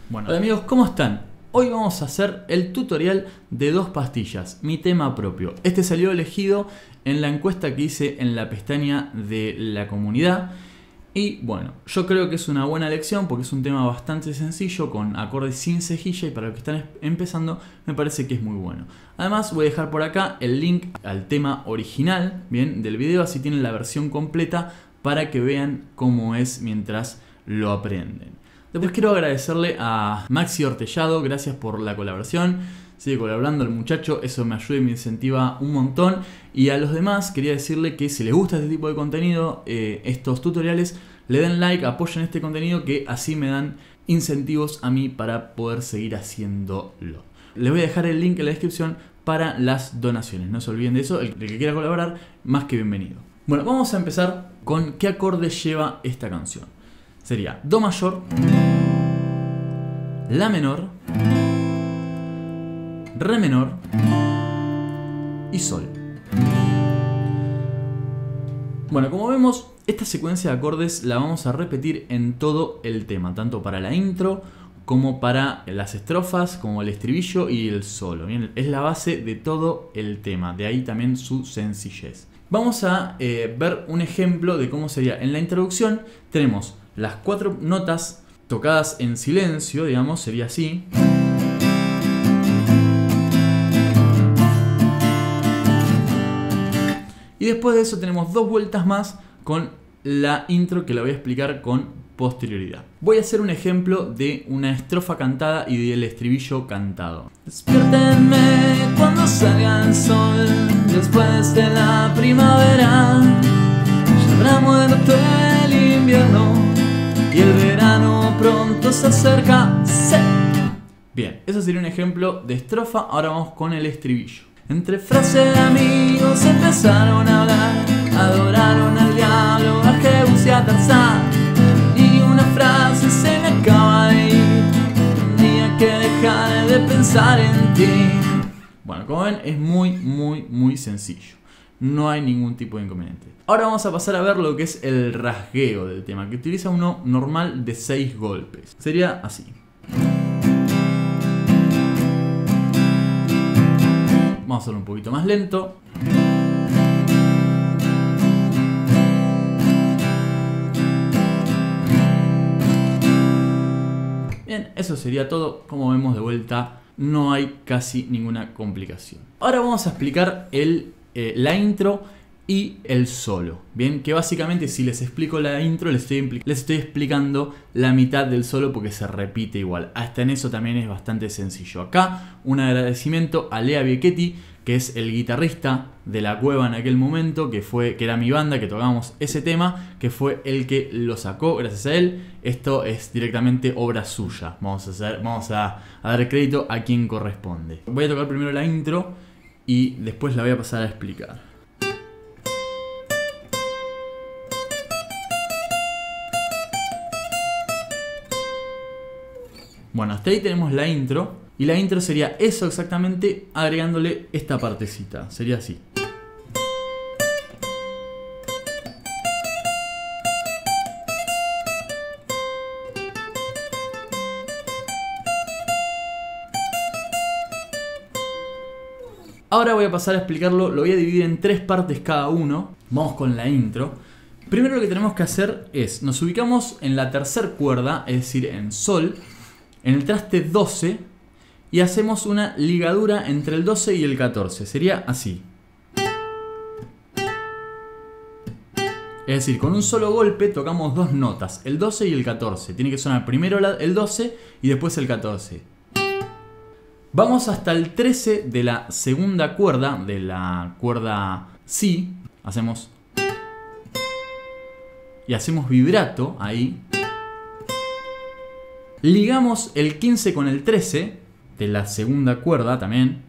Bueno, hola amigos, ¿cómo están? Hoy vamos a hacer el tutorial de dos pastillas, mi tema propio. Este salió elegido en la encuesta que hice en la pestaña de la comunidad. Y bueno, yo creo que es una buena elección porque es un tema bastante sencillo, con acordes sin cejilla, y para los que están empezando me parece que es muy bueno. Además voy a dejar por acá el link al tema original, bien, del video, así tienen la versión completa para que vean cómo es mientras lo aprenden. Después quiero agradecerle a Maxi Ortellado, gracias por la colaboración. Sigue colaborando el muchacho, eso me ayuda y me incentiva un montón. Y a los demás quería decirle que si les gusta este tipo de contenido, estos tutoriales, le den like, apoyen este contenido, que así me dan incentivos a mí para poder seguir haciéndolo. Les voy a dejar el link en la descripción para las donaciones, no se olviden de eso. El que quiera colaborar, más que bienvenido. Bueno, vamos a empezar con qué acordes lleva esta canción. Sería Do mayor, La menor, Re menor y Sol. Bueno, como vemos, esta secuencia de acordes la vamos a repetir en todo el tema, tanto para la intro como para las estrofas, como el estribillo y el solo. Bien, es la base de todo el tema, de ahí también su sencillez. Vamos a ver un ejemplo de cómo sería. En la introducción tenemos las 4 notas tocadas en silencio, digamos, sería así. Y después de eso tenemos 2 vueltas más con la intro, que la voy a explicar con posterioridad. Voy a hacer un ejemplo de una estrofa cantada y del estribillo cantado. Despiértenme cuando salga el sol, después de la primavera. Ya habrá muerto el invierno y el verano pronto se acerca. ¡Sí! Bien, eso sería un ejemplo de estrofa. Ahora vamos con el estribillo. Entre frases de amigos empezaron a hablar, adoraron al diablo, a Jebus y a Tarzán. Y una frase se me acaba de ir, tenía que dejar de pensar en ti. Bueno, como ven, es muy sencillo. No hay ningún tipo de inconveniente. Ahora vamos a pasar a ver lo que es el rasgueo del tema, que utiliza uno normal de 6 golpes. Sería así. Vamos a hacerlo un poquito más lento. Bien, eso sería todo. Como vemos, de vuelta, no hay casi ninguna complicación. Ahora vamos a explicar la intro y el solo. Bien, que básicamente, si les explico la intro, les estoy explicando la mitad del solo, porque se repite igual. Hasta en eso también es bastante sencillo. Acá un agradecimiento a Lea Biechetti, que es el guitarrista de La Cueva en aquel momento, que era mi banda, que tocábamos ese tema, que fue el que lo sacó. Gracias a él, esto es directamente obra suya. Vamos a dar crédito a quien corresponde. Voy a tocar primero la intro y después la voy a pasar a explicar. Bueno, hasta ahí tenemos la intro. Y la intro sería eso exactamente, agregándole esta partecita. Sería así. Ahora voy a pasar a explicarlo. Lo voy a dividir en 3 partes cada uno. Vamos con la intro. Primero lo que tenemos que hacer es, nos ubicamos en la tercera cuerda, es decir, en Sol, en el traste 12, y hacemos una ligadura entre el 12 y el 14. Sería así. Es decir, con un solo golpe tocamos 2 notas, el 12 y el 14. Tiene que sonar primero el 12 y después el 14. Vamos hasta el 13 de la segunda cuerda, de la cuerda Si. Hacemos... y hacemos vibrato ahí. Ligamos el 15 con el 13 de la segunda cuerda también.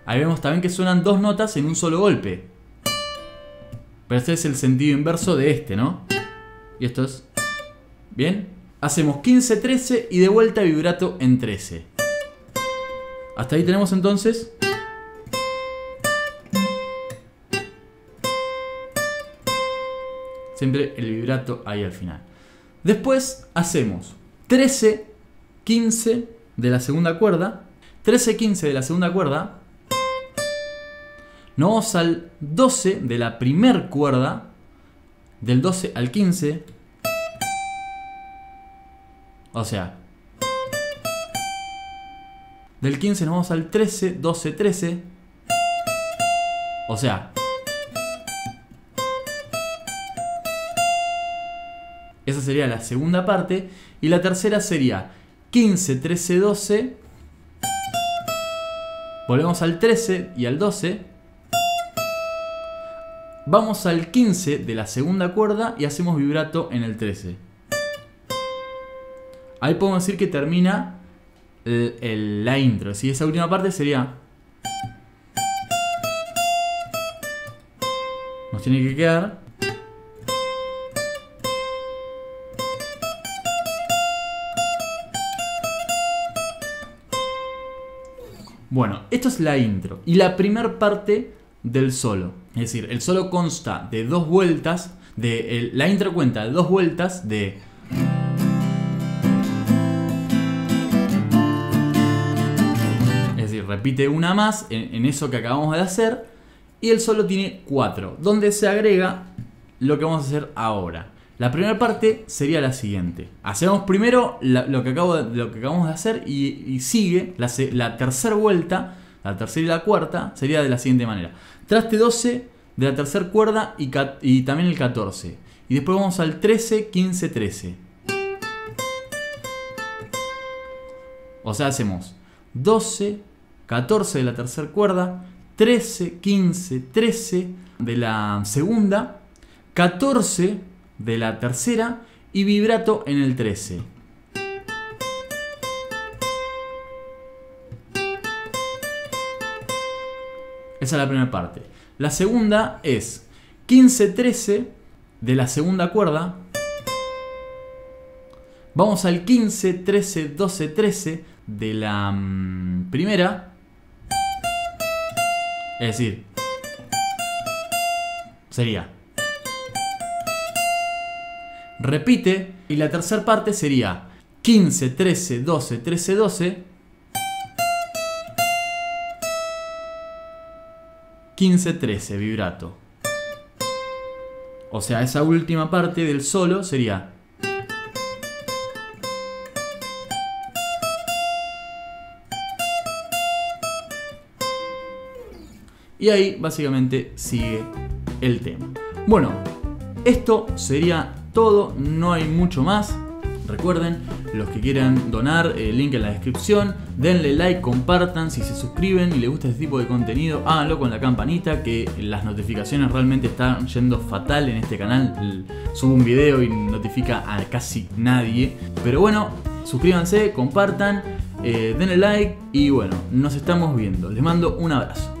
Ahí vemos también que suenan 2 notas en un solo golpe. Pero este es el sentido inverso de este, ¿no? Y esto es... ¿bien? Hacemos 15, 13 y de vuelta vibrato en 13. Hasta ahí tenemos entonces... siempre el vibrato ahí al final. Después hacemos 13, 15 de la segunda cuerda, 13, 15 de la segunda cuerda, nos vamos al 12 de la primer cuerda, del 12 al 15, o sea, del 15 nos vamos al 13, 12, 13, o sea, esa sería la segunda parte. Y la tercera sería 15, 13, 12. Volvemos al 13 y al 12. Vamos al 15 de la segunda cuerda y hacemos vibrato en el 13. Ahí podemos decir que termina la intro. ¿Sí? Esa última parte sería... Nos tiene que quedar... Bueno, esto es la intro y la primera parte del solo. Es decir, el solo consta de 2 vueltas. La intro cuenta de 2 vueltas de... Es decir, repite una más en eso que acabamos de hacer. Y el solo tiene 4, donde se agrega lo que vamos a hacer ahora. La primera parte sería la siguiente. Hacemos primero lo que acabamos de hacer y sigue la tercera vuelta, la tercera y la cuarta, sería de la siguiente manera. Traste 12 de la tercera cuerda y también el 14. Y después vamos al 13, 15, 13. O sea, hacemos 12, 14 de la tercera cuerda, 13, 15, 13 de la segunda, 14 de la tercera y vibrato en el 13. Esa es la primera parte. La segunda es 15, 13 de la segunda cuerda. Vamos al 15, 13, 12, 13 de la primera. Es decir, sería... Repite, y la tercera parte sería 15, 13, 12, 13, 12, 15, 13, vibrato. O sea, esa última parte del solo sería... Y ahí básicamente sigue el tema. Bueno, esto sería todo, no hay mucho más. Recuerden, los que quieran donar, el link en la descripción. Denle like, compartan, si se suscriben y les gusta este tipo de contenido, háganlo con la campanita, que las notificaciones realmente están yendo fatal en este canal. Subo un video y notifica a casi nadie. Pero bueno, suscríbanse, compartan, denle like y bueno, nos estamos viendo. Les mando un abrazo.